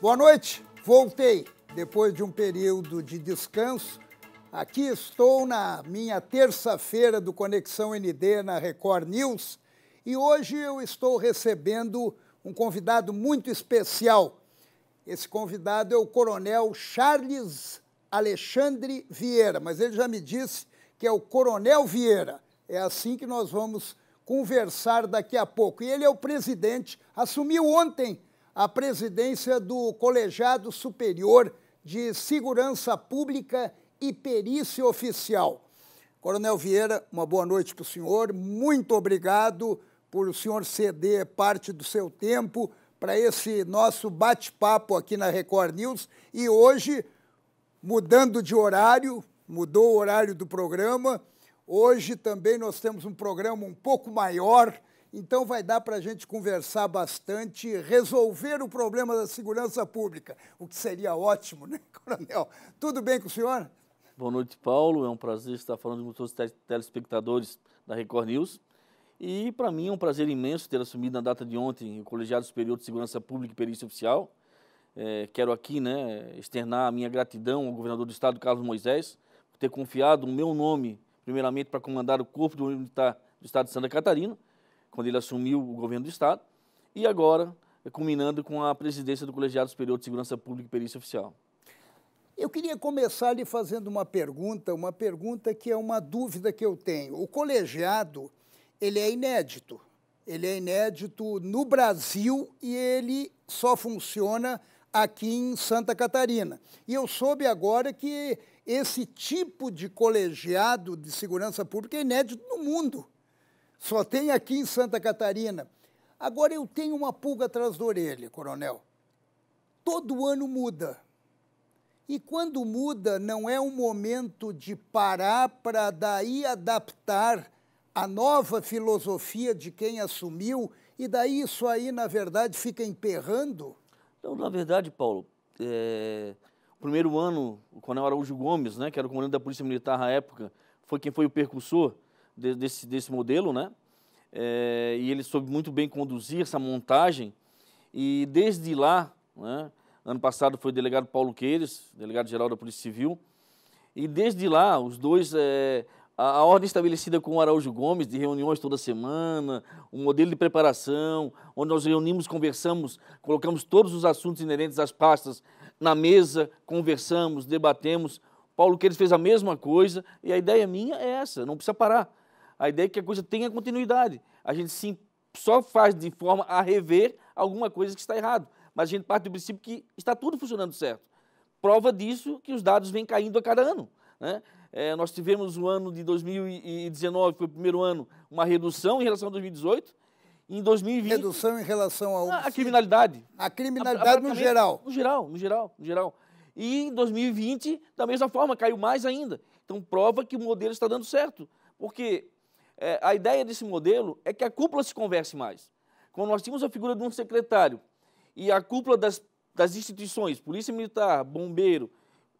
Boa noite, voltei depois de um período de descanso. Aqui estou na minha terça-feira do Conexão ND na Record News e hoje eu estou recebendo um convidado muito especial. Esse convidado é o Coronel Charles Alexandre Vieira, mas ele já me disse que é o Coronel Vieira. É assim que nós vamos conversar daqui a pouco. E ele é o presidente, assumiu ontem a presidência do Colegiado Superior de Segurança Pública e Perícia Oficial. Coronel Vieira, uma boa noite para o senhor. Muito obrigado por o senhor ceder parte do seu tempo para esse nosso bate-papo aqui na Record News. E hoje, mudando de horário, mudou o horário do programa. Hoje também nós temos um programa um pouco maior, então vai dar para a gente conversar bastante, resolver o problema da segurança pública, o que seria ótimo, né, Coronel? Tudo bem com o senhor? Boa noite, Paulo. É um prazer estar falando com todos os telespectadores da Record News. E para mim é um prazer imenso ter assumido na data de ontem o Colegiado Superior de Segurança Pública e Perícia Oficial. Quero aqui externar a minha gratidão ao governador do estado, Carlos Moisés, por ter confiado o meu nome, primeiramente, para comandar o Corpo de Bombeiro Militar do estado de Santa Catarina, quando ele assumiu o governo do estado, e agora culminando com a presidência do Colegiado Superior de Segurança Pública e Perícia Oficial. Eu queria começar lhe fazendo uma pergunta que é uma dúvida que eu tenho. O colegiado, ele é inédito no Brasil e ele só funciona aqui em Santa Catarina. E eu soube agora que esse tipo de colegiado de segurança pública é inédito no mundo. Só tem aqui em Santa Catarina. Agora, eu tenho uma pulga atrás da orelha, coronel. Todo ano muda. E quando muda, não é um momento de parar para daí adaptar a nova filosofia de quem assumiu, e daí isso aí, na verdade, fica emperrando? Então, na verdade, Paulo, o primeiro ano, o Coronel Araújo Gomes, que era o comandante da Polícia Militar na época, foi quem foi o precursor desse modelo, e ele soube muito bem conduzir essa montagem, e desde lá, ano passado foi o delegado Paulo Queires, delegado-geral da Polícia Civil, e desde lá, os dois, a ordem estabelecida com o Araújo Gomes, de reuniões toda semana, um modelo de preparação, onde nós reunimos, conversamos, colocamos todos os assuntos inerentes às pastas na mesa, conversamos, debatemos. Paulo Queires fez a mesma coisa, e a ideia minha é essa, não precisa parar. A ideia é que a coisa tenha continuidade. A gente sim só faz de forma a rever alguma coisa que está errado, mas a gente parte do princípio que está tudo funcionando certo. Prova disso que os dados vêm caindo a cada ano, nós tivemos o ano de 2019, foi o primeiro ano, uma redução em relação a 2018. Em 2020... Redução em relação ao... A criminalidade. A criminalidade no geral. No geral. E em 2020, da mesma forma, caiu mais ainda. Então, prova que o modelo está dando certo. Porque a ideia desse modelo é que a cúpula se converse mais. Quando nós tínhamos a figura de um secretário e a cúpula das instituições, Polícia Militar, Bombeiro,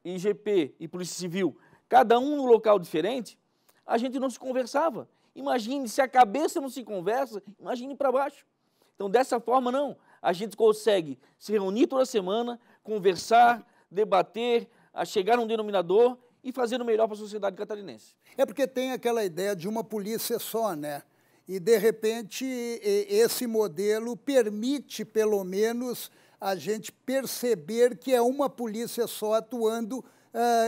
IGP e Polícia Civil, cada um no local diferente, a gente não se conversava. Imagine, se a cabeça não se conversa, imagine para baixo. Então, dessa forma, não. A gente consegue se reunir toda semana, conversar, debater, a chegar a um denominador e fazer o melhor para a sociedade catarinense. É porque tem aquela ideia de uma polícia só, E, de repente, esse modelo permite, pelo menos, a gente perceber que é uma polícia só atuando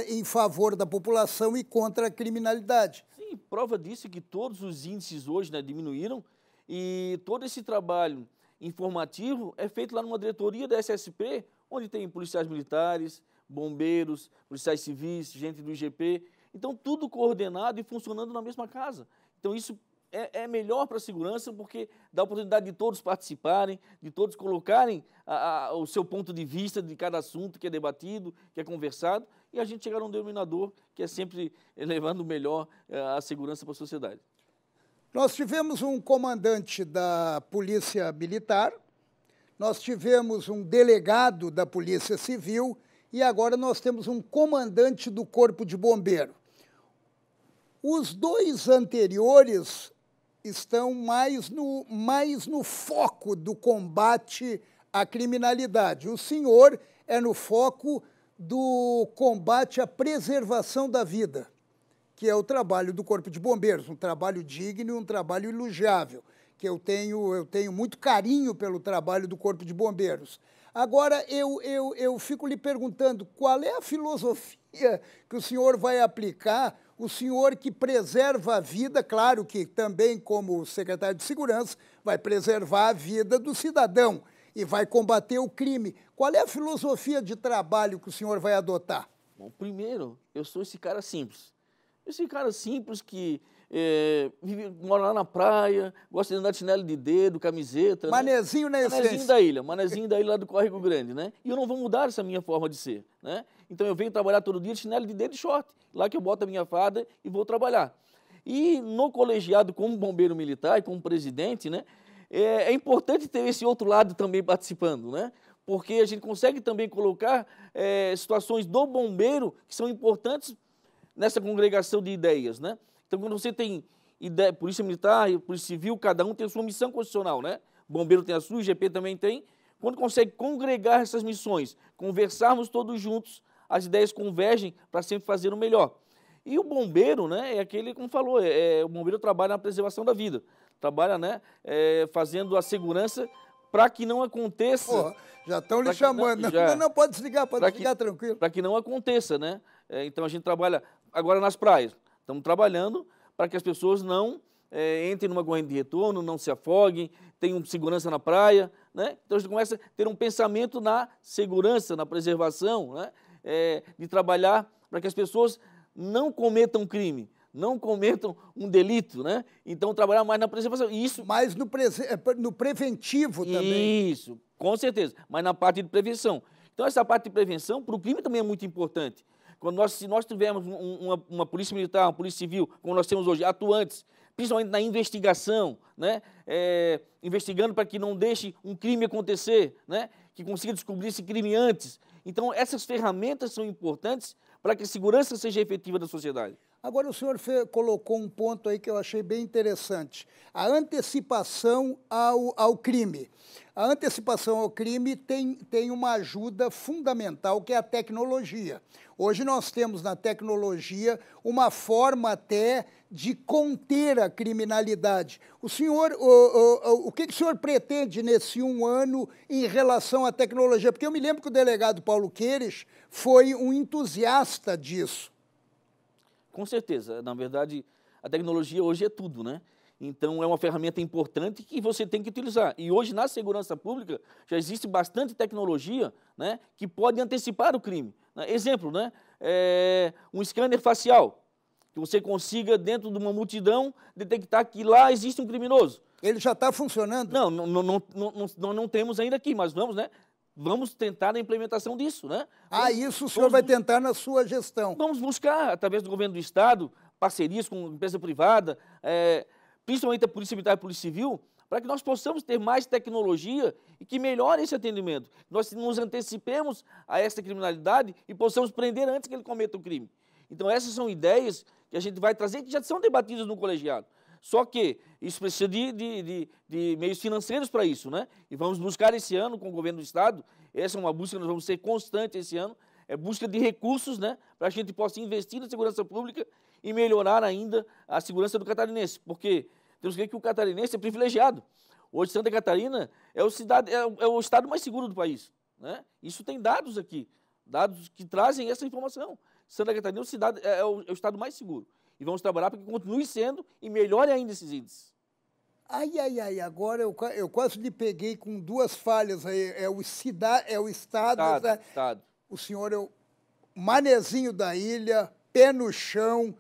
em favor da população e contra a criminalidade. Sim, prova disso é que todos os índices hoje diminuíram e todo esse trabalho informativo é feito lá numa diretoria da SSP, onde tem policiais militares, bombeiros, policiais civis, gente do IGP. Então, tudo coordenado e funcionando na mesma casa. Então, isso é melhor para a segurança porque dá a oportunidade de todos participarem, de todos colocarem o seu ponto de vista de cada assunto que é debatido, que é conversado, e a gente chegar a um denominador que é sempre levando o melhor a segurança para a sociedade. Nós tivemos um comandante da Polícia Militar, nós tivemos um delegado da Polícia Civil e agora nós temos um comandante do Corpo de Bombeiro. Os dois anteriores estão mais no foco do combate a criminalidade. O senhor é no foco do combate à preservação da vida, que é o trabalho do Corpo de Bombeiros, um trabalho digno e um trabalho elogiável, que eu tenho muito carinho pelo trabalho do Corpo de Bombeiros. Agora, eu fico lhe perguntando, qual é a filosofia que o senhor vai aplicar, o senhor que preserva a vida, claro que também como secretário de Segurança, vai preservar a vida do cidadão e vai combater o crime. Qual é a filosofia de trabalho que o senhor vai adotar? Bom, primeiro, eu sou esse cara simples. Esse cara simples que mora lá na praia, gosta de andar de chinelo de dedo, camiseta. Manezinho, né? Manezinho da ilha lá do Córrego Grande, né? E eu não vou mudar essa minha forma de ser, né? Então eu venho trabalhar todo dia de chinelo de dedo e short, lá que eu boto a minha farda e vou trabalhar. E no colegiado, como bombeiro militar e como presidente, né? É importante ter esse outro lado também participando, né? Porque a gente consegue também colocar situações do bombeiro que são importantes nessa congregação de ideias, né? Então, quando você tem ideia, polícia militar, polícia civil, cada um tem a sua missão constitucional, né? O bombeiro tem a sua, o IGP também tem. Quando consegue congregar essas missões, conversarmos todos juntos, as ideias convergem para sempre fazer o melhor. E o bombeiro, né, é aquele, como falou, o bombeiro trabalha na preservação da vida, trabalha, né, fazendo a segurança para que não aconteça... Pô, já estão lhe chamando. Não, pode desligar, pode ficar tranquilo. Para que não aconteça, né? Então, a gente trabalha agora nas praias. Estamos trabalhando para que as pessoas não entrem numa corrente de retorno, não se afoguem, tenham segurança na praia, né? Então, a gente começa a ter um pensamento na segurança, na preservação, né? De trabalhar para que as pessoas não cometam crime, não cometam um delito, né? Então, trabalhar mais na preservação. Isso... Mais no preventivo também. Isso, com certeza, mas na parte de prevenção. Então, essa parte de prevenção para o crime também é muito importante. Se nós tivermos uma polícia militar, uma polícia civil, como nós temos hoje, atuantes, principalmente na investigação, né? Investigando para que não deixe um crime acontecer, né? Que consiga descobrir esse crime antes. Então, essas ferramentas são importantes para que a segurança seja efetiva da sociedade. Agora, o senhor colocou um ponto aí que eu achei bem interessante. A antecipação ao crime. A antecipação ao crime tem uma ajuda fundamental, que é a tecnologia. Hoje nós temos na tecnologia uma forma até de conter a criminalidade. O senhor, o que o senhor pretende nesse 1 ano em relação à tecnologia? Porque eu me lembro que o delegado Paulo Queires foi um entusiasta disso. Com certeza. Na verdade, a tecnologia hoje é tudo, né? Então, é uma ferramenta importante que você tem que utilizar. E hoje, na segurança pública, já existe bastante tecnologia, né, que pode antecipar o crime. Exemplo, né? Um scanner facial, que você consiga, dentro de uma multidão, detectar que lá existe um criminoso. Ele já está funcionando? Não temos ainda aqui, mas vamos, né? Vamos tentar a implementação disso, né? Isso o senhor vai tentar na sua gestão. Vamos buscar, através do governo do Estado, parcerias com empresa privada, principalmente a Polícia Militar e a Polícia Civil, para que nós possamos ter mais tecnologia e que melhore esse atendimento. Nós nos antecipemos a essa criminalidade e possamos prender antes que ele cometa o crime. Então, essas são ideias que a gente vai trazer, que já são debatidas no colegiado. Só que isso precisa de meios financeiros para isso, né? E vamos buscar esse ano com o governo do Estado, essa é uma busca, nós vamos ser constantes esse ano, busca de recursos, né? Para a gente possa investir na segurança pública e melhorar ainda a segurança do catarinense, porque temos que ver que o catarinense é privilegiado. Hoje, Santa Catarina é o estado mais seguro do país, né? Isso tem dados aqui, dados que trazem essa informação. Santa Catarina é o estado mais seguro. E vamos trabalhar para que continue sendo e melhore ainda esses índices. Agora eu quase lhe peguei com 2 falhas aí. É o Estado. Estado. O senhor é o manezinho da ilha, pé no chão,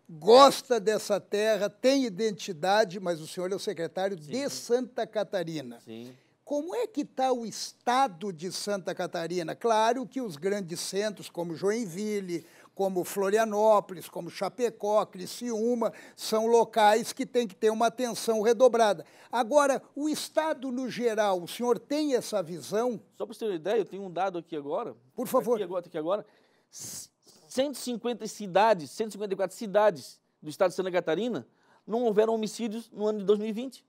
gosta dessa terra, tem identidade, mas o senhor é o secretário de Santa Catarina. Sim. Como é que está o estado de Santa Catarina? Claro que os grandes centros, como Joinville, como Florianópolis, como Chapecó, Criciúma, são locais que têm que ter uma atenção redobrada. Agora, o estado no geral, o senhor tem essa visão? Só para você ter uma ideia, eu tenho um dado aqui agora. Por favor. Aqui agora. 154 cidades do estado de Santa Catarina não houveram homicídios no ano de 2020.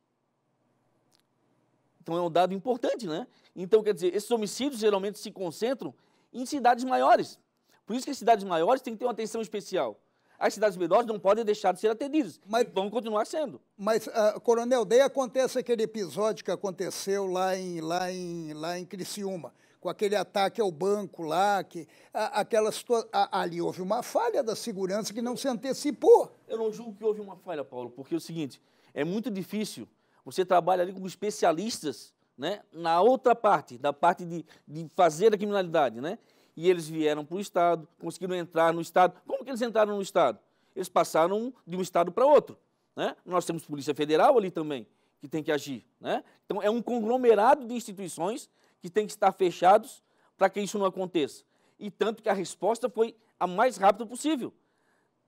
Então, é um dado importante, né? Então, quer dizer, esses homicídios geralmente se concentram em cidades maiores. Por isso que as cidades maiores têm que ter uma atenção especial. As cidades menores não podem deixar de ser atendidas, mas vão continuar sendo. Mas, Coronel, daí acontece aquele episódio que aconteceu lá em Criciúma, com aquele ataque ao banco lá, ali houve uma falha da segurança que não se antecipou. Eu não julgo que houve uma falha, Paulo, porque é o seguinte, é muito difícil, você trabalha ali com especialistas, né, na outra parte, da parte de fazer a criminalidade, né? E eles vieram para o Estado, conseguiram entrar no Estado. Como que eles entraram no Estado? Eles passaram de um Estado para outro, né? Nós temos Polícia Federal ali também, que tem que agir, né? Então, é um conglomerado de instituições que tem que estar fechados para que isso não aconteça. E tanto que a resposta foi a mais rápida possível.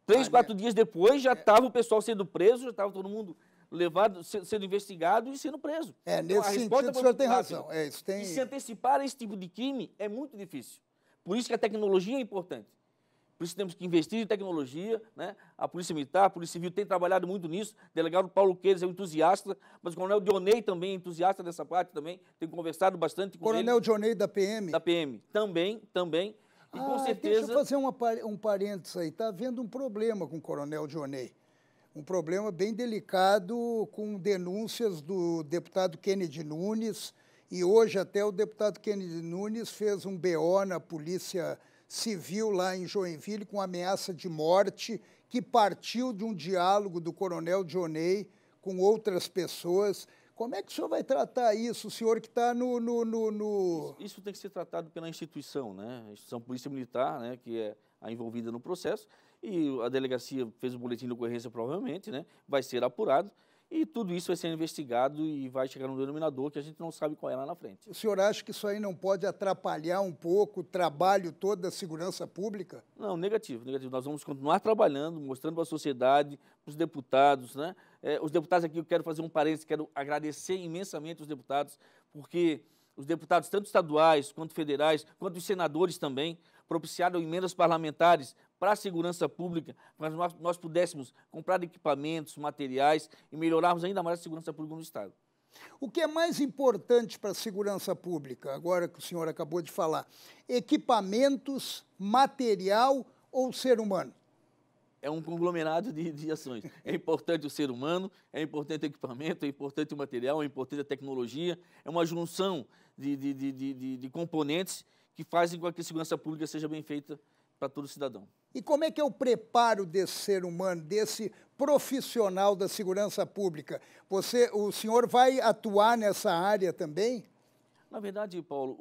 3, 4 dias depois, já estava o pessoal sendo preso, já estava todo mundo levado, sendo investigado e sendo preso. Nesse sentido, o senhor tem razão. E se antecipar a esse tipo de crime é muito difícil. Por isso que a tecnologia é importante. Por isso temos que investir em tecnologia, né? A Polícia Militar, a Polícia Civil tem trabalhado muito nisso. O delegado Paulo Queiroz é um entusiasta, mas o Coronel Dionei também é entusiasta dessa parte também. Tem conversado bastante com ele. Coronel Dionei da PM? Da PM, também. E com certeza... Deixa eu fazer um parênteses aí. Está havendo um problema com o Coronel Dionei. Um problema bem delicado com denúncias do deputado Kennedy Nunes. E hoje até o deputado Kennedy Nunes fez um BO na Polícia Civil lá em Joinville com ameaça de morte, que partiu de um diálogo do Coronel Dionei com outras pessoas. Como é que o senhor vai tratar isso, o senhor que está no... Isso tem que ser tratado pela instituição, né? A instituição Polícia Militar, né, que é a envolvida no processo, e a delegacia fez o boletim de ocorrência provavelmente, né? Vai ser apurado. E tudo isso vai ser investigado e vai chegar num denominador que a gente não sabe qual é lá na frente. O senhor acha que isso aí não pode atrapalhar um pouco o trabalho todo da segurança pública? Não, negativo. Nós vamos continuar trabalhando, mostrando para a sociedade, para os deputados, né? Os deputados aqui, eu quero fazer um parênteses, quero agradecer imensamente os deputados, porque os deputados, tanto estaduais, quanto federais, quanto os senadores também, propiciaram emendas parlamentares para a segurança pública, para que nós pudéssemos comprar equipamentos, materiais e melhorarmos ainda mais a segurança pública no Estado. O que é mais importante para a segurança pública, agora que o senhor acabou de falar, equipamentos, material ou ser humano? É um conglomerado de ações. É importante o ser humano, é importante o equipamento, é importante o material, é importante a tecnologia, é uma junção de componentes que fazem com que a segurança pública seja bem feita para todo cidadão. E como é que é o preparo desse ser humano, desse profissional da segurança pública? O senhor vai atuar nessa área também? Na verdade, Paulo,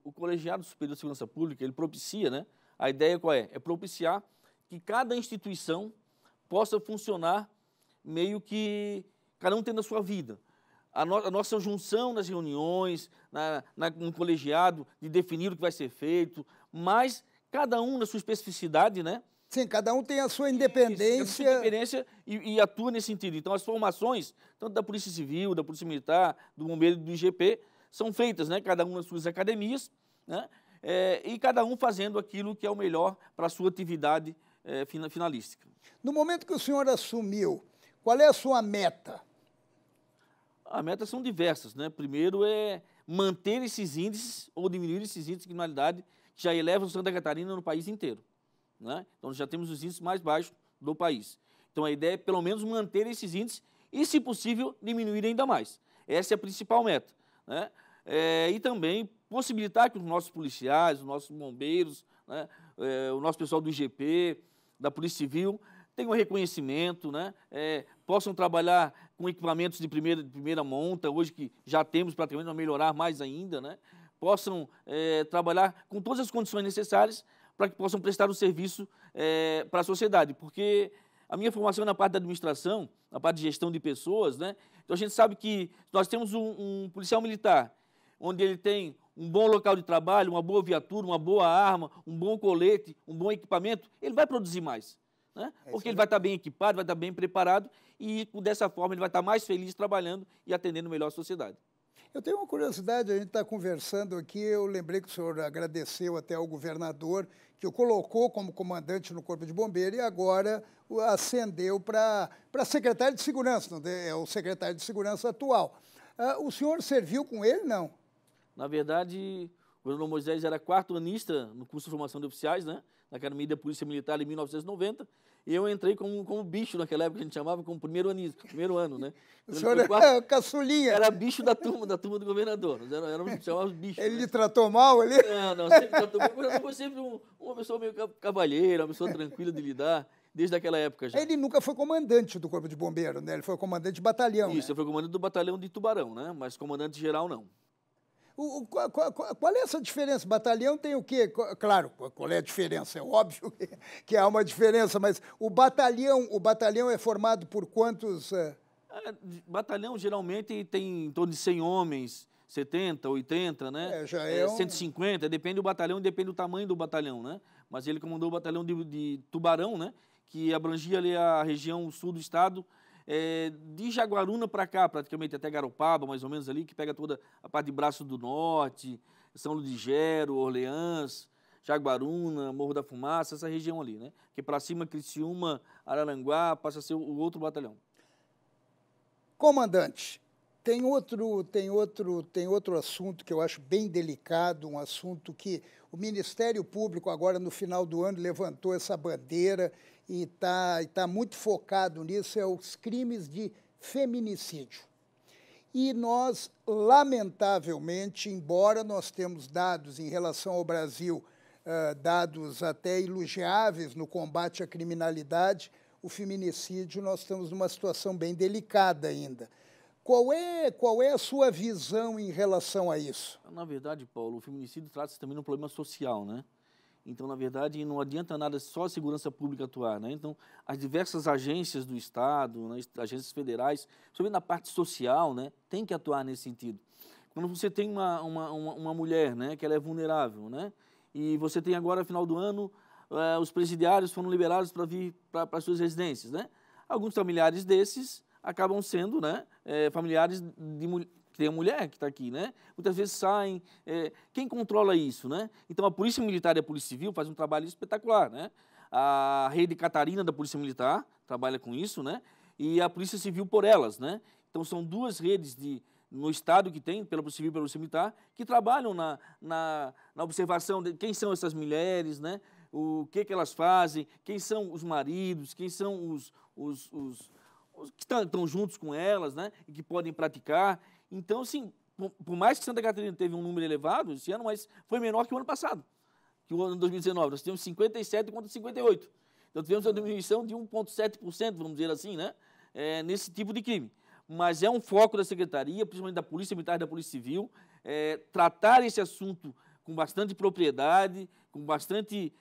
o Colegiado Superior de Segurança Pública, ele propicia, né? A ideia qual é? É propiciar que cada instituição possa funcionar meio que cada um tendo a sua vida. A nossa junção nas reuniões, no colegiado, de definir o que vai ser feito, mas cada um na sua especificidade, né? Sim, cada um tem a sua independência. E atua nesse sentido. Então, as formações, tanto da Polícia Civil, da Polícia Militar, do Bombeiro e do IGP, são feitas, né? Cada um nas suas academias, né? E cada um fazendo aquilo que é o melhor para a sua atividade finalística. No momento que o senhor assumiu, qual é a sua meta? As metas são diversas, né? Primeiro é manter esses índices ou diminuir esses índices de criminalidade que já elevam Santa Catarina no país inteiro, né? Então, já temos os índices mais baixos do país. Então, a ideia é, pelo menos, manter esses índices e, se possível, diminuir ainda mais. Essa é a principal meta, né? E também possibilitar que os nossos policiais, os nossos bombeiros, né? O nosso pessoal do IGP, da Polícia Civil, tenham reconhecimento, né? Possam trabalhar com equipamentos de primeira monta, hoje que já temos praticamente, para melhorar mais ainda, né? Possam trabalhar com todas as condições necessárias para que possam prestar o serviço para a sociedade, porque a minha formação é na parte da administração, na parte de gestão de pessoas, né? Então a gente sabe que nós temos um policial militar, onde ele tem um bom local de trabalho, uma boa viatura, uma boa arma, um bom colete, um bom equipamento, ele vai produzir mais, né? Porque ele vai estar bem equipado, vai estar bem preparado e, dessa forma, ele vai estar mais feliz trabalhando e atendendo melhor a sociedade. Eu tenho uma curiosidade, a gente está conversando aqui, eu lembrei que o senhor agradeceu até ao governador, que o colocou como comandante no Corpo de Bombeiro e agora o ascendeu para secretário de Segurança, é o secretário de Segurança atual. O senhor serviu com ele, não? Na verdade, o governador Moisés era quarto-anista no curso de formação de oficiais, né? Na Academia da Polícia Militar em 1990, e eu entrei como bicho naquela época, a gente chamava como primeiro ano, né? O senhor era caçulinha. Era bicho da turma do governador, chamava bicho. Ele né? lhe tratou mal ali? Não, sempre tratou mal. O governador foi sempre uma pessoa meio cavalheira, uma pessoa tranquila de lidar, desde aquela época já. Ele nunca foi comandante do Corpo de Bombeiro, né? Ele foi comandante de batalhão, Isso, né? eu fui comandante do batalhão de Tubarão, né? Mas comandante geral, não. Qual é essa diferença? Batalhão tem o quê? Claro, qual é a diferença? É óbvio que há uma diferença, mas o batalhão é formado por quantos? Batalhão geralmente tem em torno de 100 homens, 70, 80, né? Já é 150, depende do batalhão, depende do tamanho do batalhão, né? Mas ele comandou o batalhão de Tubarão, né? Que abrangia ali a região sul do estado, de Jaguaruna para cá, praticamente até Garopaba, mais ou menos ali, que pega toda a parte de Braço do Norte, São Ludgero, Orleans, Jaguaruna, Morro da Fumaça, essa região ali, né? Que para cima, Criciúma, Araranguá, passa a ser o outro batalhão. Comandante, tem outro assunto que eu acho bem delicado, um assunto que o Ministério Público agora no final do ano levantou essa bandeira e tá muito focado nisso, é os crimes de feminicídio. E nós, lamentavelmente, embora nós temos dados em relação ao Brasil, dados até elogiáveis no combate à criminalidade, o feminicídio nós estamos numa situação bem delicada ainda. Qual é a sua visão em relação a isso? Na verdade, Paulo, o feminicídio trata-se também de um problema social, né? Então, na verdade, não adianta nada só a segurança pública atuar, né? Então, as diversas agências do Estado, né, agências federais, principalmente na parte social, né, tem que atuar nesse sentido. Quando você tem uma mulher, né, que ela é vulnerável, né, e você tem agora, no final do ano, os presidiários foram liberados para vir para as suas residências, né? Alguns familiares desses acabam sendo, né, familiares de tem a mulher que está aqui, né? Muitas vezes saem. Quem controla isso, né? Então, a Polícia Militar e a Polícia Civil fazem um trabalho espetacular, né? A Rede Catarina da Polícia Militar trabalha com isso, né? E a Polícia Civil por elas, né? Então, são duas redes no Estado que tem, pela Polícia Civil e pela Polícia Militar, que trabalham na observação de quem são essas mulheres, né? O que elas fazem, quem são os maridos, quem são os que estão juntos com elas, né? E que podem praticar. Então, assim, por mais que Santa Catarina teve um número elevado esse ano, mas foi menor que o ano passado, que o ano de 2019. Nós tivemos 57 contra 58. Então, tivemos uma diminuição de 1,7%, vamos dizer assim, né? Nesse tipo de crime. Mas é um foco da Secretaria, principalmente da Polícia Militar e da Polícia Civil, tratar esse assunto com bastante propriedade, com bastante...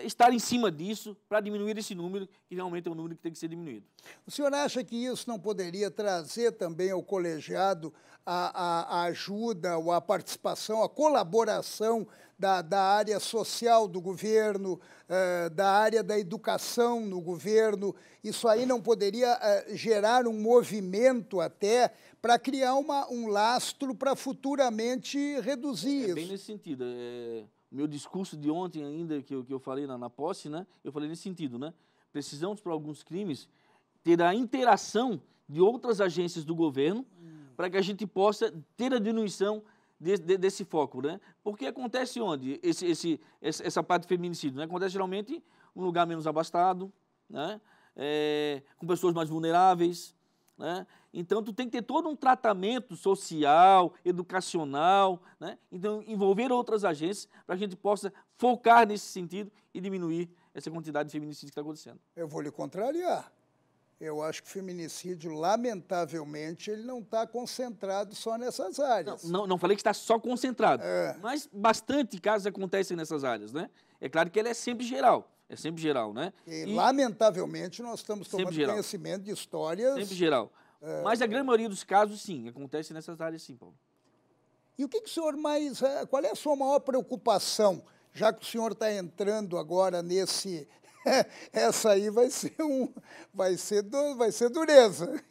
estar em cima disso para diminuir esse número, que realmente é um número que tem que ser diminuído. O senhor acha que isso não poderia trazer também ao colegiado a ajuda, ou a participação, a colaboração da área social do governo, da área da educação no governo? Isso aí não poderia gerar um movimento até para criar um lastro para futuramente reduzir isso? Bem nesse sentido. Meu discurso de ontem ainda, que eu falei na posse, né? Eu falei nesse sentido, né? Precisamos, para alguns crimes, ter a interação de outras agências do governo para que a gente possa ter a diminuição desse foco, né? Porque acontece onde? Essa parte de feminicídio, né? Acontece geralmente em um lugar menos abastado, né? Com pessoas mais vulneráveis, né? Então, tu tem que ter todo um tratamento social, educacional, né? Então, envolver outras agências para que a gente possa focar nesse sentido e diminuir essa quantidade de feminicídios que está acontecendo. Eu vou lhe contrariar. Eu acho que o feminicídio, lamentavelmente, ele não está concentrado só nessas áreas. Não falei que está só concentrado, mas bastante casos acontecem nessas áreas, né? É claro que ele é sempre geral. É sempre geral, né? E lamentavelmente, nós estamos tomando conhecimento de histórias... Sempre geral. Mas a grande maioria dos casos, sim, acontece nessas áreas, sim, Paulo. E o que o senhor mais... Qual é a sua maior preocupação, já que o senhor está entrando agora nesse... Essa aí vai ser dureza.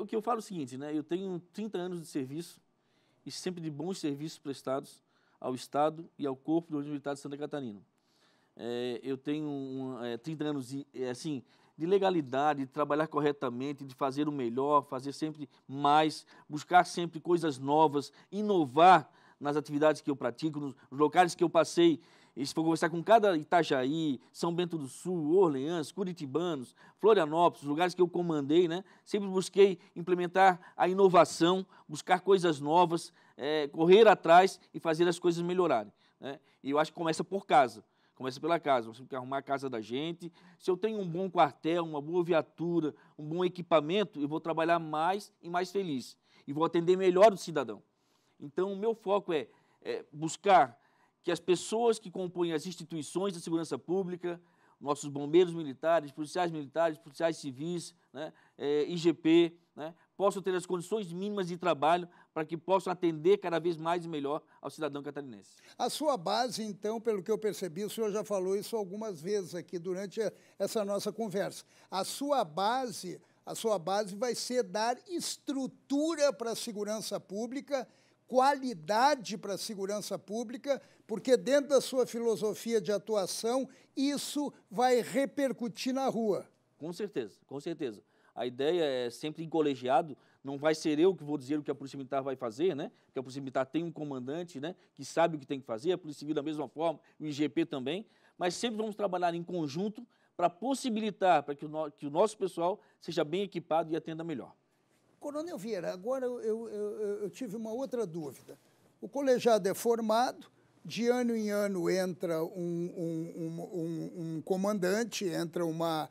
O que eu falo é o seguinte, né? Eu tenho 30 anos de serviço e sempre de bons serviços prestados ao Estado e ao Corpo do Militar de Santa Catarina. Eu tenho 30 anos assim, de legalidade, de trabalhar corretamente, de fazer o melhor, fazer sempre mais, buscar sempre coisas novas, inovar nas atividades que eu pratico, nos locais que eu passei. E se for conversar com cada Itajaí, São Bento do Sul, Orleans, Curitibanos, Florianópolis, lugares que eu comandei, né? Sempre busquei implementar a inovação, buscar coisas novas, correr atrás e fazer as coisas melhorarem, né? E eu acho que começa por casa. Começa pela casa, nós temos que arrumar a casa da gente. Se eu tenho um bom quartel, uma boa viatura, um bom equipamento, eu vou trabalhar mais e mais feliz. E vou atender melhor o cidadão. Então, o meu foco é buscar que as pessoas que compõem as instituições da segurança pública, nossos bombeiros militares, policiais civis, né, IGP, né, possam ter as condições mínimas de trabalho para que possam atender cada vez mais e melhor ao cidadão catarinense. A sua base, então, pelo que eu percebi, o senhor já falou isso algumas vezes aqui durante essa nossa conversa. A sua base vai ser dar estrutura para a segurança pública, qualidade para a segurança pública, porque dentro da sua filosofia de atuação, isso vai repercutir na rua. Com certeza, com certeza. A ideia é sempre em colegiado, não vai ser eu que vou dizer o que a Polícia Militar vai fazer, né? Porque a Polícia Militar tem um comandante, né, que sabe o que tem que fazer, a Polícia Civil da mesma forma, o IGP também, mas sempre vamos trabalhar em conjunto para possibilitar para que o nosso pessoal seja bem equipado e atenda melhor. Coronel Vieira, agora eu tive uma outra dúvida. O colegiado é formado, de ano em ano entra um comandante, entra uma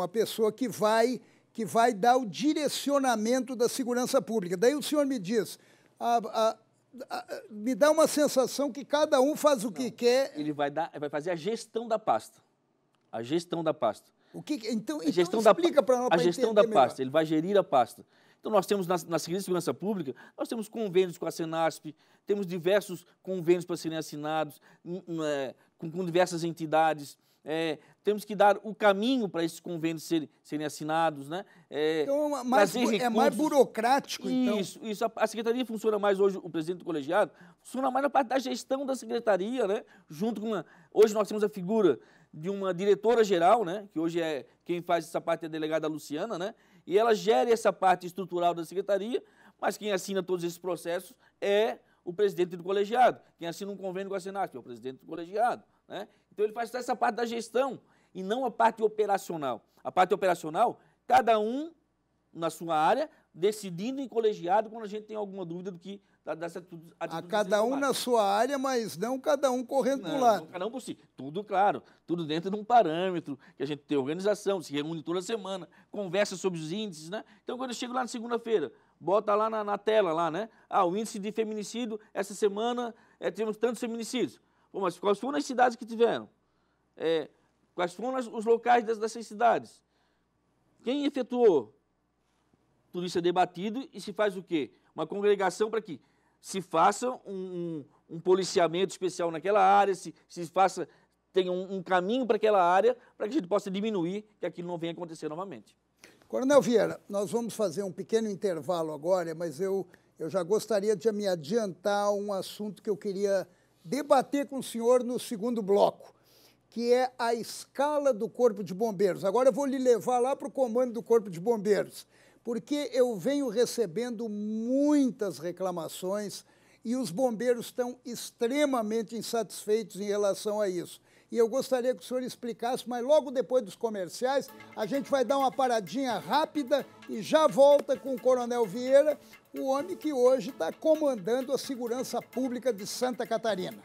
pessoa que vai dar o direcionamento da segurança pública. Daí o senhor me diz, me dá uma sensação que cada um faz o que quer. Ele vai fazer a gestão da pasta. A gestão da pasta. Então explica para nós. A gestão da pasta, ele vai gerir a pasta. Então, nós temos, na Secretaria de Segurança Pública, nós temos convênios com a Senasp, temos diversos convênios para serem assinados, com diversas entidades. Temos que dar o caminho para esses convênios serem assinados, né? Então, é mais burocrático, então. Isso. A Secretaria funciona mais hoje, o presidente do colegiado, funciona mais na parte da gestão da Secretaria, né? Junto com hoje nós temos a figura de uma diretora-geral, né? Que hoje quem faz essa parte é a delegada Luciana, né? E ela gera essa parte estrutural da Secretaria, mas quem assina todos esses processos é o presidente do colegiado. Quem assina um convênio com a Senasp é o presidente do colegiado, né? Então, ele faz essa parte da gestão e não a parte operacional. A parte operacional, cada um na sua área, decidindo em colegiado quando a gente tem alguma dúvida dessa atitude. Cada um na sua área, mas não cada um correndo para um lado. Não, cada um por si. Tudo, claro, tudo dentro de um parâmetro, que a gente tem organização, se reúne toda semana, conversa sobre os índices, né? Então, quando eu chego lá na segunda-feira, bota lá na tela, lá, né? O índice de feminicídio, essa semana temos tantos feminicídios. Pô, mas quais foram as cidades que tiveram? Quais foram os locais dessas cidades? Quem efetuou? Tudo isso é debatido e se faz o quê? Uma congregação para que se faça um policiamento especial naquela área, tenha um caminho para aquela área, para que a gente possa diminuir, que aquilo não venha acontecer novamente. Coronel Vieira, nós vamos fazer um pequeno intervalo agora, mas eu já gostaria de me adiantar um assunto que eu queria debater com o senhor no segundo bloco, que é a escala do Corpo de Bombeiros. Agora eu vou lhe levar lá para o comando do Corpo de Bombeiros, porque eu venho recebendo muitas reclamações e os bombeiros estão extremamente insatisfeitos em relação a isso. E eu gostaria que o senhor explicasse, mas logo depois dos comerciais, a gente vai dar uma paradinha rápida e já volta com o Coronel Vieira, o homem que hoje está comandando a segurança pública de Santa Catarina.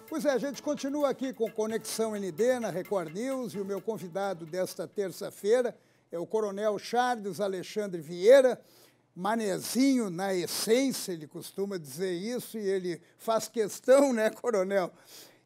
Pois é, a gente continua aqui com Conexão ND na Record News e o meu convidado desta terça-feira é o Coronel Charles Alexandre Vieira, manezinho na essência, ele costuma dizer isso e ele faz questão, né, Coronel?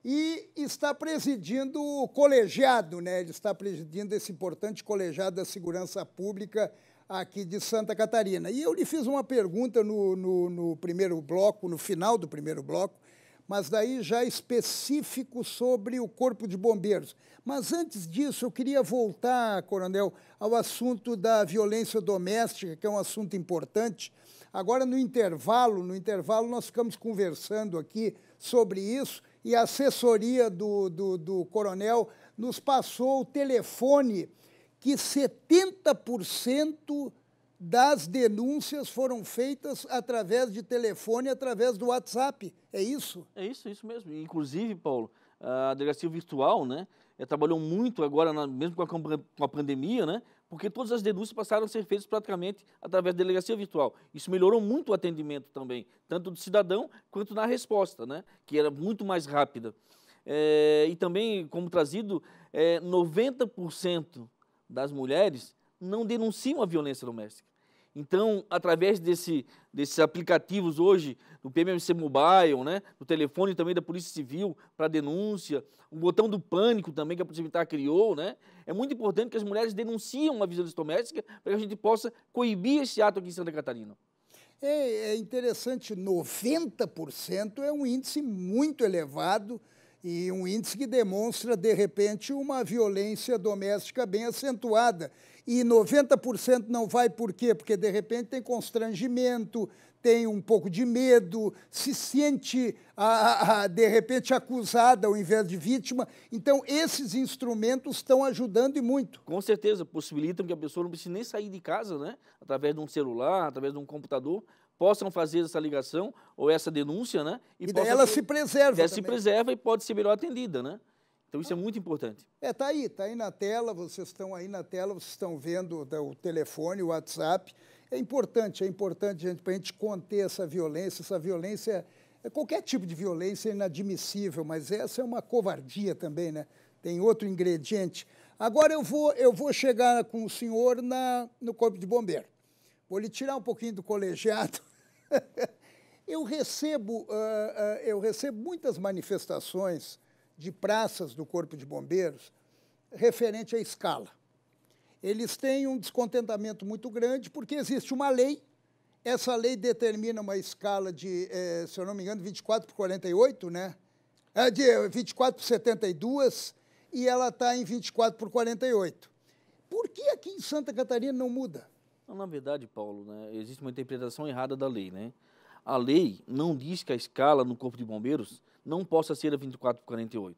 e está presidindo o colegiado, né? Ele está presidindo esse importante colegiado da segurança pública aqui de Santa Catarina. E eu lhe fiz uma pergunta no primeiro bloco, no final do primeiro bloco, mas daí já específico sobre o Corpo de Bombeiros. Mas antes disso, eu queria voltar, coronel, ao assunto da violência doméstica, que é um assunto importante. Agora, no intervalo nós ficamos conversando aqui sobre isso e a assessoria do coronel nos passou o telefone que 70% das denúncias foram feitas através de telefone, através do WhatsApp. É isso? É isso mesmo. Inclusive, Paulo, a delegacia virtual, né, trabalhou muito agora, mesmo com a pandemia, né, porque todas as denúncias passaram a ser feitas praticamente através da delegacia virtual. Isso melhorou muito o atendimento também, tanto do cidadão quanto na resposta, né, que era muito mais rápida. E também, como trazido, 90% das mulheres não denunciam a violência doméstica. Então, através desses aplicativos hoje, do PMMC Mobile, né, do telefone também da Polícia Civil para denúncia, o botão do pânico também que a Polícia Militar criou, né, é muito importante que as mulheres denunciem a violência doméstica para que a gente possa coibir esse ato aqui em Santa Catarina. É interessante, 90% é um índice muito elevado e um índice que demonstra, de repente, uma violência doméstica bem acentuada. E 90% não vai por quê? Porque, de repente, tem constrangimento, tem um pouco de medo, se sente, de repente, acusada ao invés de vítima. Então, esses instrumentos estão ajudando e muito. Com certeza, possibilitam que a pessoa não precise nem sair de casa, né? Através de um celular, através de um computador, possam fazer essa ligação ou essa denúncia, né? E daí ela se preserva também. Se preserva e pode ser melhor atendida, né? Então, isso é muito importante. Está aí na tela, vocês estão aí na tela, vocês estão vendo o telefone, o WhatsApp. É importante, gente, para a gente conter essa violência. Essa violência, qualquer tipo de violência é inadmissível, mas essa é uma covardia também, né? Tem outro ingrediente. Agora eu vou chegar com o senhor no Corpo de Bombeiro. Vou lhe tirar um pouquinho do colegiado. Eu recebo muitas manifestações de praças do Corpo de Bombeiros referente à escala. Eles têm um descontentamento muito grande porque existe uma lei, essa lei determina uma escala de, se eu não me engano, 24/48, né? De 24/72 e ela está em 24/48. Por que aqui em Santa Catarina não muda? Na verdade, Paulo, né, existe uma interpretação errada da lei, né? A lei não diz que a escala no Corpo de Bombeiros não possa ser a 24/48.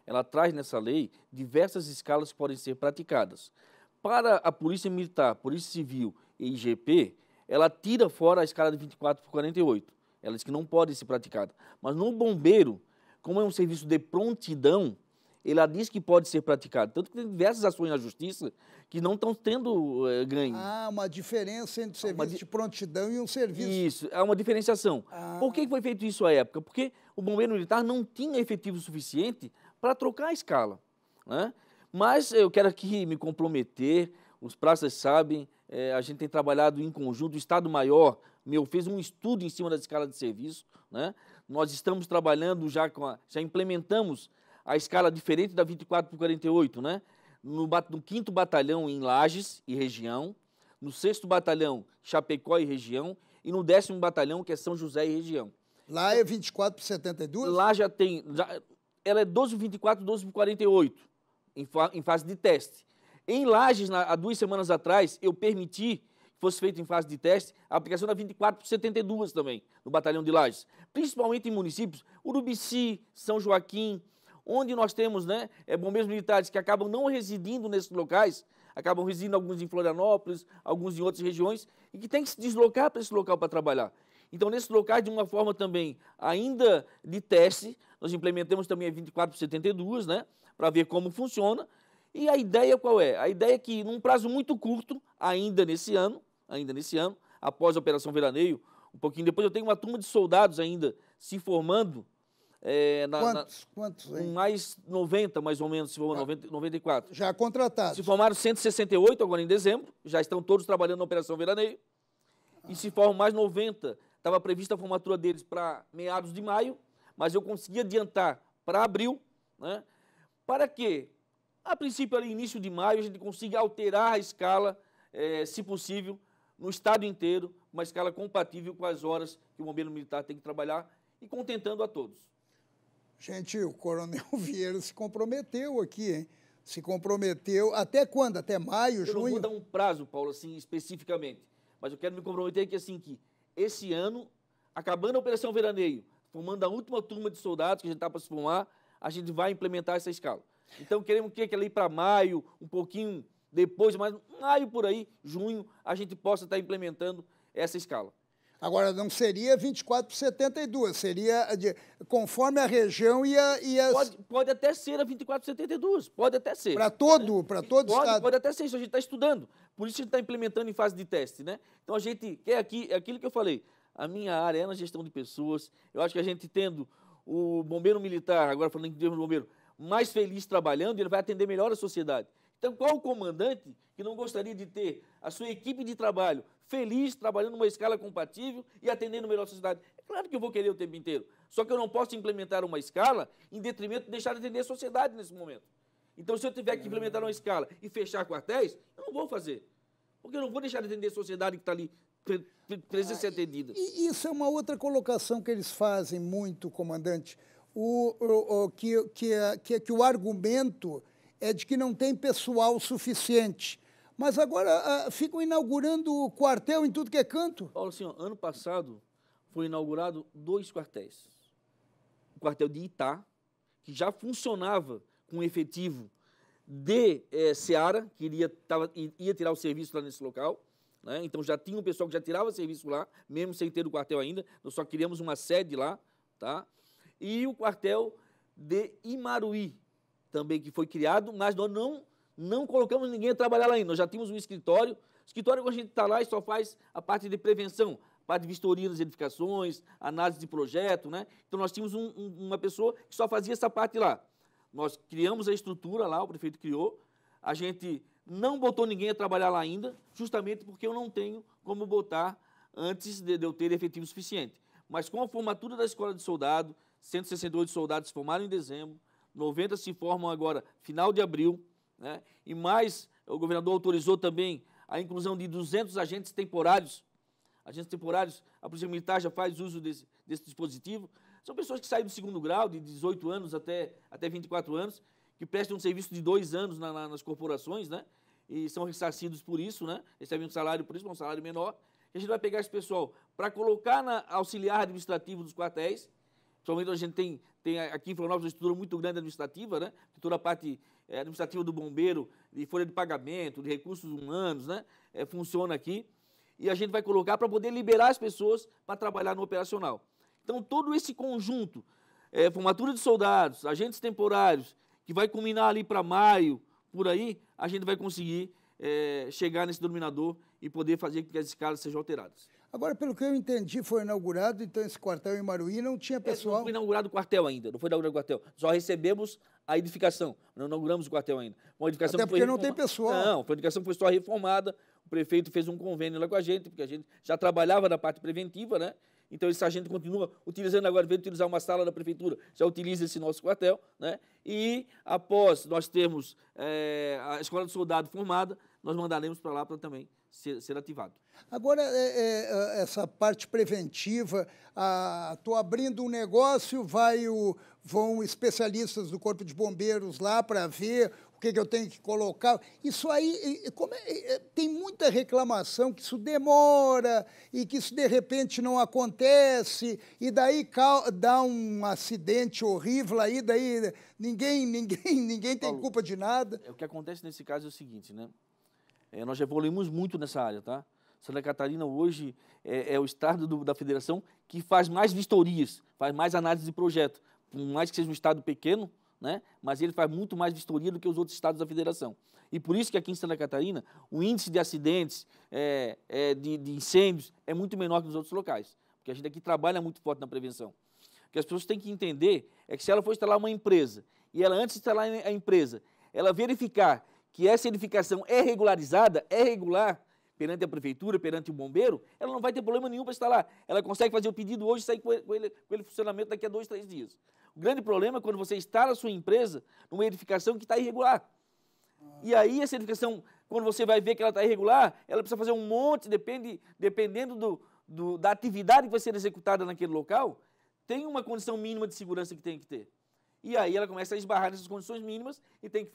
Ela traz nessa lei diversas escalas que podem ser praticadas. Para a Polícia Militar, Polícia Civil e IGP, ela tira fora a escala de 24/48. Ela diz que não pode ser praticada. Mas no bombeiro, como é um serviço de prontidão, ela diz que pode ser praticado. Tanto que tem diversas ações na Justiça que não estão tendo ganho. Uma diferença entre o serviço de prontidão e um serviço... Isso, é uma diferenciação. Por que foi feito isso à época? Porque o bombeiro militar não tinha efetivo suficiente para trocar a escala, né? Mas eu quero aqui me comprometer, os praças sabem, a gente tem trabalhado em conjunto, o Estado-Maior fez um estudo em cima da escala de serviço, né? Nós estamos trabalhando já implementamos a escala diferente da 24/48, né? No 5º Batalhão em Lages e região, no 6º Batalhão Chapecó e região e no 10º Batalhão, que é São José e região. Lá é 24/72? Lá já tem, ela é 12/24, 12/48, em fase de teste. Em Lages, há 2 semanas atrás, eu permiti que fosse feito em fase de teste a aplicação da 24/72 também, no Batalhão de Lages. Principalmente em municípios, Urubici, São Joaquim, onde nós temos, né, bombeiros militares que acabam não residindo nesses locais, acabam residindo alguns em Florianópolis, alguns em outras regiões, e que tem que se deslocar para esse local para trabalhar. Então, nesses locais, de uma forma também ainda de teste, nós implementamos também a 24/72, né, para ver como funciona. E a ideia qual é? A ideia é que, num prazo muito curto, ainda nesse ano, após a Operação Veraneio, um pouquinho depois, eu tenho uma turma de soldados ainda se formando. Quantos? Mais 90, mais ou menos, se for 94. Já contratados. Se formaram 168 agora em dezembro, já estão todos trabalhando na Operação Veraneio. E se formam mais 90. Estava prevista a formatura deles para meados de maio, mas eu consegui adiantar para abril, né? Para que, a princípio, ali, início de maio, a gente consiga alterar a escala, se possível, no estado inteiro, uma escala compatível com as horas que o bombeiro militar tem que trabalhar e contentando a todos. Gente, o Coronel Vieira se comprometeu aqui, hein? Se comprometeu até quando? Até maio, junho? Eu não vou dar um prazo, Paulo, assim, especificamente, mas eu quero me comprometer que, assim, que esse ano, acabando a Operação Veraneio, formando a última turma de soldados que a gente está para se formar, a gente vai implementar essa escala. Então, queremos que ali para maio, um pouquinho depois, mas maio por aí, junho, a gente possa estar implementando essa escala. Agora, não seria 24 por 72, seria conforme a região e as... Pode até ser a 24 por 72, pode até ser. Para todo o estado? Pode até ser isso, a gente está estudando. Por isso a gente está implementando em fase de teste, né? Então, a gente quer aqui, é aquilo que eu falei, a minha área é na gestão de pessoas. Eu acho que a gente tendo o bombeiro militar, agora falando em termos de bombeiro, mais feliz trabalhando, ele vai atender melhor a sociedade. Então, qual o comandante que não gostaria de ter a sua equipe de trabalho feliz, trabalhando numa escala compatível e atendendo melhor a sociedade? É claro que eu vou querer o tempo inteiro, só que eu não posso implementar uma escala em detrimento de deixar de atender a sociedade nesse momento. Então, se eu tiver que implementar uma escala e fechar quartéis, eu não vou fazer, porque eu não vou deixar de atender a sociedade que está ali precisa ser atendida. E isso é uma outra colocação que eles fazem muito, comandante, que o argumento é de que não tem pessoal suficiente. Mas agora ficam inaugurando o quartel em tudo que é canto. Paulo, assim, ó, ano passado foi inaugurado 2 quartéis. O quartel de Itá, que já funcionava com efetivo de Ceará, que ia tirar o serviço lá nesse local, né? Então já tinha um pessoal que já tirava serviço lá, mesmo sem ter o quartel ainda, nós só queríamos uma sede lá, tá? E o quartel de Imaruí, também que foi criado, mas nós não colocamos ninguém a trabalhar lá ainda. Nós já tínhamos um escritório. O escritório, quando a gente está lá, e só faz a parte de prevenção, a parte de vistoria das edificações, análise de projeto, né? Então, nós tínhamos uma pessoa que só fazia essa parte lá. Nós criamos a estrutura lá, o prefeito criou. A gente não botou ninguém a trabalhar lá ainda, justamente porque eu não tenho como botar antes de eu ter efetivo suficiente. Mas com a formatura da Escola de Soldado, 168 soldados se formaram em dezembro, 90 se formam agora, final de abril, né? E mais, o governador autorizou também a inclusão de 200 agentes temporários. Agentes temporários, a Polícia Militar já faz uso desse dispositivo. São pessoas que saem do 2º grau, de 18 anos até 24 anos, que prestam um serviço de 2 anos nas corporações, né? E são ressarcidos por isso, né? Recebem um salário por isso, um salário menor. E a gente vai pegar esse pessoal para colocar na auxiliar administrativo dos quartéis. Principalmente a gente tem aqui em Florianópolis uma estrutura muito grande administrativa, né? Toda a parte administrativa do bombeiro, de folha de pagamento, de recursos humanos, né? Funciona aqui. E a gente vai colocar para poder liberar as pessoas para trabalhar no operacional. Então, todo esse conjunto, formatura de soldados, agentes temporários, que vai culminar ali para maio, por aí, a gente vai conseguir chegar nesse denominador e poder fazer com que as escalas sejam alteradas. Agora, pelo que eu entendi, foi inaugurado, então, esse quartel em Imaruí não tinha pessoal... Não foi inaugurado o quartel ainda, não foi inaugurado o quartel. Só recebemos a edificação, não inauguramos o quartel ainda. Uma edificação até porque não tem pessoal. Não, foi uma edificação que foi só reformada, o prefeito fez um convênio lá com a gente, porque a gente já trabalhava na parte preventiva, né? Então, esse sargento continua utilizando agora, veio utilizar uma sala da prefeitura, já utiliza esse nosso quartel, né? E, após nós termos a Escola de Soldado formada, nós mandaremos para lá para também ser ativado. Agora, essa parte preventiva, estou abrindo um negócio, vão especialistas do Corpo de Bombeiros lá para ver o que eu tenho que colocar. Isso aí, tem muita reclamação que isso demora e que isso, de repente, não acontece, e daí dá um acidente horrível aí, daí ninguém tem Paulo, culpa de nada. O que acontece nesse caso é o seguinte, né? Nós já evoluímos muito nessa área, tá? Santa Catarina hoje é o estado da federação que faz mais vistorias, faz mais análise de projeto, por mais que seja um estado pequeno, né? Mas ele faz muito mais vistoria do que os outros estados da federação. E por isso que aqui em Santa Catarina o índice de acidentes, de incêndios, é muito menor que nos outros locais, porque a gente aqui trabalha muito forte na prevenção. O que as pessoas têm que entender é que se ela for instalar uma empresa, e ela antes de instalar a empresa, ela verificar que essa edificação é regularizada, é regular perante a prefeitura, perante o bombeiro, ela não vai ter problema nenhum para instalar. Ela consegue fazer o pedido hoje e sair com ele em funcionamento daqui a 2, 3 dias. O grande problema é quando você instala a sua empresa numa edificação que está irregular. E aí, essa edificação, quando você vai ver que ela está irregular, ela precisa fazer um monte, dependendo da atividade que vai ser executada naquele local, tem uma condição mínima de segurança que tem que ter. E aí ela começa a esbarrar nessas condições mínimas e tem que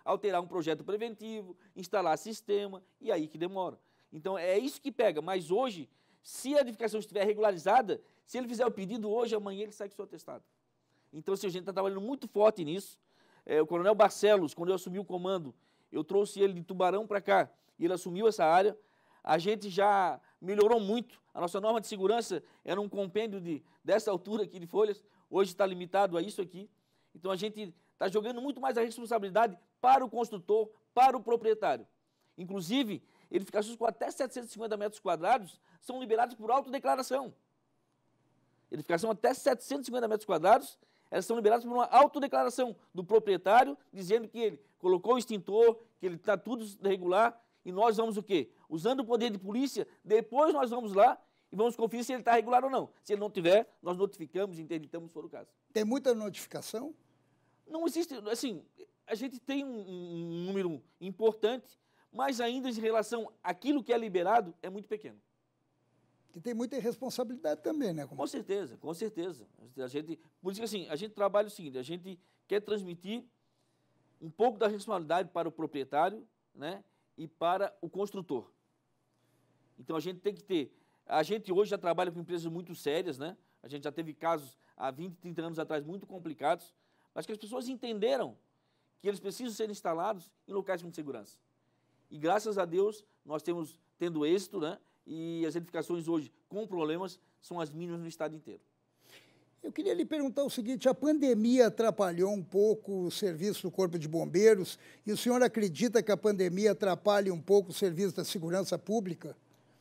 alterar um projeto preventivo, instalar sistema, e aí que demora. Então, é isso que pega. Mas hoje, se a edificação estiver regularizada, se ele fizer o pedido hoje, amanhã ele sai com o seu atestado. Então, assim, a gente está trabalhando muito forte nisso. O Coronel Barcelos, quando eu assumi o comando, eu trouxe ele de Tubarão para cá, e ele assumiu essa área. A gente já melhorou muito. A nossa norma de segurança era um compêndio dessa altura aqui de folhas, hoje está limitado a isso aqui. Então, a gente está jogando muito mais a responsabilidade para o construtor, para o proprietário. Inclusive, edificações com até 750 metros quadrados são liberadas por autodeclaração. Edificação até 750 metros quadrados, elas são liberadas por uma autodeclaração do proprietário, dizendo que ele colocou o extintor, que ele está tudo regular, e nós vamos o quê? Usando o poder de polícia, depois nós vamos lá e vamos conferir se ele está regular ou não. Se ele não tiver, nós notificamos, interditamos, se for o caso. Tem muita notificação? Não existe, assim, a gente tem um número importante, mas ainda em relação àquilo que é liberado, é muito pequeno. E tem muita irresponsabilidade também, né? Com certeza, com certeza. Por isso que assim, a gente trabalha o seguinte, a gente quer transmitir um pouco da responsabilidade para o proprietário, né, e para o construtor. Então a gente tem que ter, a gente hoje já trabalha com empresas muito sérias, né? A gente já teve casos há 20, 30 anos atrás muito complicados, mas que as pessoas entenderam que eles precisam ser instalados em locais com segurança. E graças a Deus nós temos tendo êxito, né? E as edificações hoje com problemas são as mínimas no estado inteiro. Eu queria lhe perguntar o seguinte, a pandemia atrapalhou um pouco o serviço do Corpo de Bombeiros e o senhor acredita que a pandemia atrapalhe um pouco o serviço da segurança pública?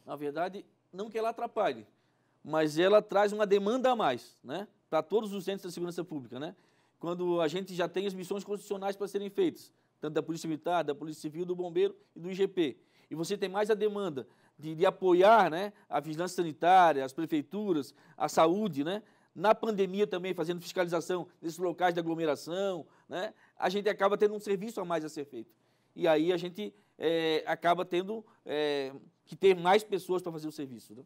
Na verdade, não que ela atrapalhe, mas ela traz uma demanda a mais, né, para todos os entes da segurança pública, né? Quando a gente já tem as missões constitucionais para serem feitas, tanto da Polícia Militar, da Polícia Civil, do Bombeiro e do IGP, e você tem mais a demanda de apoiar, né, a vigilância sanitária, as prefeituras, a saúde, né, na pandemia também fazendo fiscalização desses locais de aglomeração, né, a gente acaba tendo um serviço a mais a ser feito. E aí a gente acaba tendo que ter mais pessoas para fazer o serviço, né?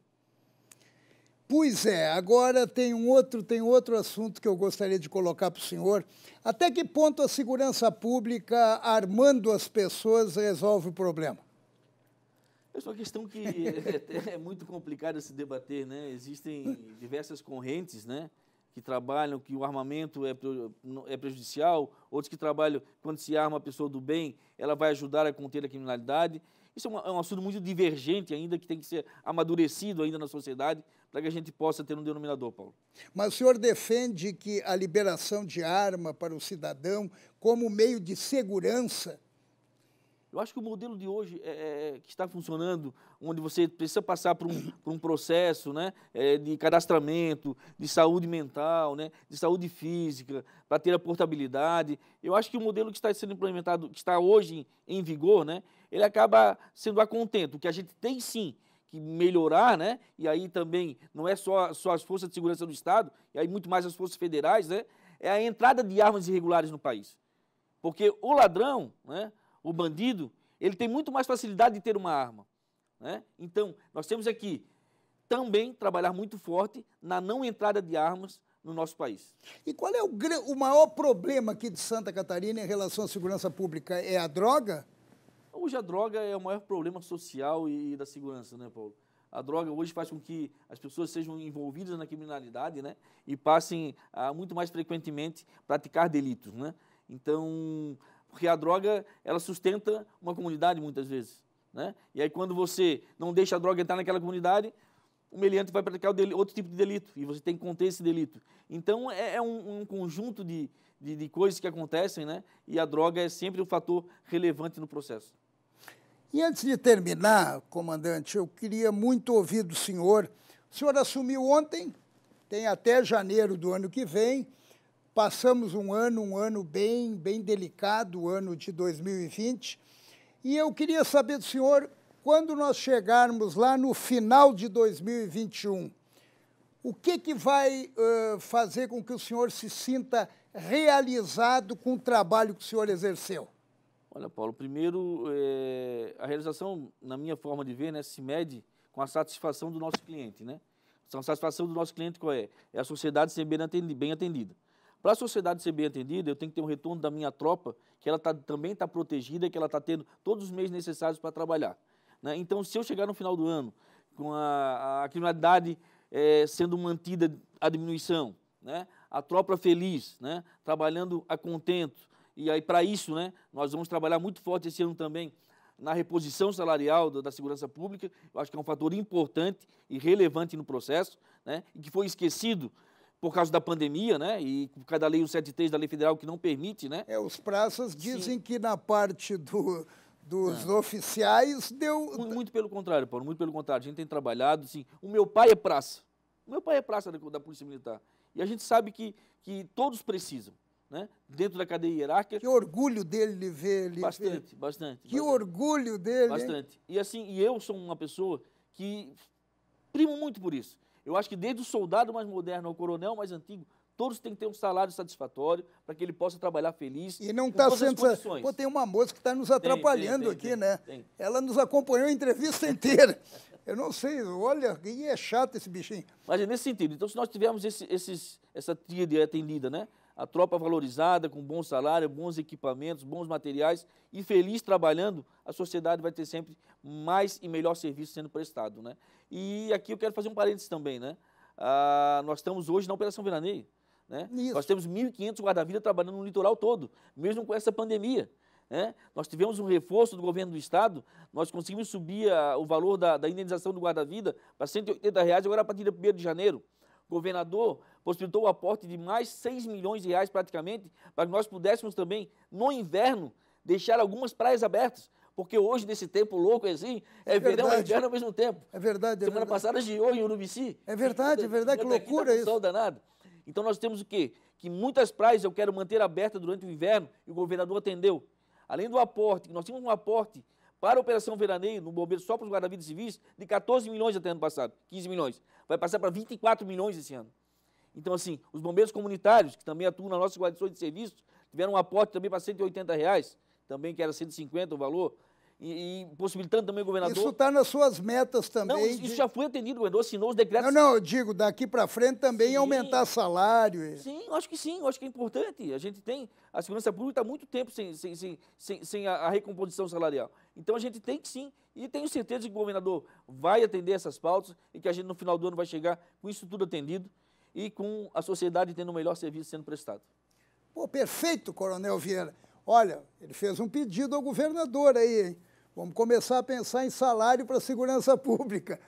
Pois é, agora tem outro assunto que eu gostaria de colocar para o senhor. Até que ponto a segurança pública, armando as pessoas, resolve o problema? Essa é uma questão que é muito complicada se debater, né? Existem diversas correntes, né, que trabalham que o armamento é prejudicial, outros que trabalham quando se arma a pessoa do bem, ela vai ajudar a conter a criminalidade. Isso é um assunto muito divergente ainda, que tem que ser amadurecido ainda na sociedade, para que a gente possa ter um denominador, Paulo. Mas o senhor defende que a liberação de arma para o cidadão como meio de segurança? Eu acho que o modelo de hoje que está funcionando, onde você precisa passar por um processo, né, de cadastramento, de saúde mental, né, de saúde física, para ter a portabilidade, eu acho que o modelo que está sendo implementado, que está hoje em vigor, né, ele acaba sendo a contento. O que a gente tem sim que melhorar, né, e aí também não é só as forças de segurança do Estado, e aí muito mais as forças federais, né, é a entrada de armas irregulares no país. Porque o ladrão, né, o bandido, ele tem muito mais facilidade de ter uma arma, né? Então, nós temos aqui também trabalhar muito forte na não entrada de armas no nosso país. E qual é o maior problema aqui de Santa Catarina em relação à segurança pública? É a droga? Hoje a droga é o maior problema social e da segurança, né, Paulo? A droga hoje faz com que as pessoas sejam envolvidas na criminalidade, né, e passem a muito mais frequentemente praticar delitos, né? Então, porque a droga, ela sustenta uma comunidade muitas vezes, né? E aí quando você não deixa a droga entrar naquela comunidade, o meliante vai praticar outro tipo de delito, e você tem que conter esse delito. Então é um conjunto de coisas que acontecem, né? E a droga é sempre um fator relevante no processo. E antes de terminar, comandante, eu queria muito ouvir do senhor. O senhor assumiu ontem, tem até janeiro do ano que vem. Passamos um ano bem delicado, o ano de 2020, e eu queria saber do senhor, quando nós chegarmos lá no final de 2021, O que vai fazer com que o senhor se sinta realizado com o trabalho que o senhor exerceu? Olha, Paulo, primeiro, a realização, na minha forma de ver, né, se mede com a satisfação do nosso cliente, né? A satisfação do nosso cliente qual é? É a sociedade ser bem atendida. Para a sociedade ser bem atendida, eu tenho que ter um retorno da minha tropa, que ela também está protegida e que ela está tendo todos os meios necessários para trabalhar, né? Então, se eu chegar no final do ano com a criminalidade sendo mantida a diminuição, né? A tropa feliz, né? Trabalhando a contento, e aí para isso, né, nós vamos trabalhar muito forte esse ano também na reposição salarial da segurança pública. Eu acho que é um fator importante e relevante no processo, né, e que foi esquecido por causa da pandemia, né, e por causa da Lei 173 da Lei Federal, que não permite, né? Os praças dizem Sim. que na parte dos oficiais deu... Muito pelo contrário, Paulo, muito pelo contrário. A gente tem trabalhado, assim, o meu pai é praça. O meu pai é praça da Polícia Militar. E a gente sabe que todos precisam, né? Dentro da cadeia hierárquica. Que orgulho dele ver ele. Bastante. Que orgulho dele. Bastante. Hein? E assim, eu sou uma pessoa que primo muito por isso. Eu acho que desde o soldado mais moderno ao coronel mais antigo, todos têm que ter um salário satisfatório para que ele possa trabalhar feliz. E não está sendo... Pô, tem uma moça que está nos atrapalhando aqui, né? Ela nos acompanhou a entrevista inteira. Eu não sei, olha, e é chato esse bichinho. Mas é nesse sentido. Então, se nós tivermos essa tríade atendida, né? A tropa valorizada, com bom salário, bons equipamentos, bons materiais e feliz trabalhando, a sociedade vai ter sempre mais e melhor serviço sendo prestado, né? E aqui eu quero fazer um parênteses também, né? Nós estamos hoje na Operação Veraneio, né? Nós temos 1.500 guarda-vidas trabalhando no litoral todo, mesmo com essa pandemia, né? Nós tivemos um reforço do governo do Estado, nós conseguimos subir o valor da indenização do guarda-vida para R$ 180, agora a partir de 1º de janeiro. O governador possibilitou o aporte de mais 6 milhões de reais praticamente, para que nós pudéssemos também, no inverno, deixar algumas praias abertas. Porque hoje, nesse tempo louco assim, verão e inverno ao mesmo tempo. É verdade, Semana passada geou em Urubici. É verdade, que loucura isso. Sol danado. Então nós temos o quê? Que muitas praias eu quero manter abertas durante o inverno, e o governador atendeu. Além do aporte, nós tínhamos um aporte para a Operação Veraneio, no Bombeiro, só para os guarda-vidas civis, de 14 milhões até ano passado, 15 milhões. Vai passar para 24 milhões esse ano. Então, assim, os bombeiros comunitários, que também atuam nas nossas guarnições de serviço, tiveram um aporte também para R$ 180, também que era 150 o valor, e possibilitando também o governador... Isso está nas suas metas também. Não, isso já foi atendido, o governador assinou os decretos... Não, eu digo, daqui para frente também aumentar salário. Sim, eu acho que é importante. A gente tem... A segurança pública está há muito tempo sem a recomposição salarial. Então, a gente tem que sim, e tenho certeza que o governador vai atender essas pautas e que a gente, no final do ano, vai chegar com isso tudo atendido e com a sociedade tendo o melhor serviço sendo prestado. Pô, perfeito, Coronel Vieira. Olha, ele fez um pedido ao governador aí, hein? Vamos começar a pensar em salário para a segurança pública.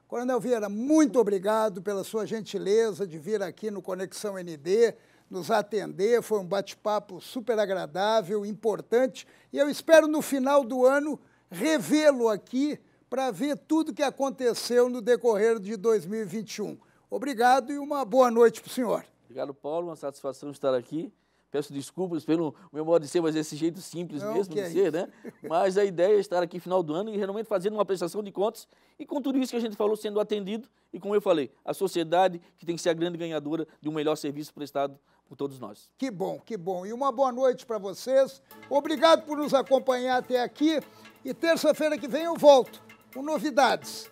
Coronel Vieira, muito obrigado pela sua gentileza de vir aqui no Conexão ND, nos atender. Foi um bate-papo super agradável, importante. E eu espero, no final do ano, revê-lo aqui para ver tudo que aconteceu no decorrer de 2021. Obrigado e uma boa noite para o senhor. Obrigado, Paulo. Uma satisfação estar aqui. Peço desculpas pelo meu modo de ser, mas desse jeito simples mesmo de ser, né? Mas a ideia é estar aqui no final do ano e realmente fazendo uma prestação de contas e com tudo isso que a gente falou sendo atendido e, como eu falei, a sociedade que tem que ser a grande ganhadora de um melhor serviço prestado por todos nós. Que bom, que bom. E uma boa noite para vocês. Obrigado por nos acompanhar até aqui e terça-feira que vem eu volto com novidades.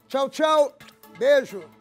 Tchau, tchau. Beijo.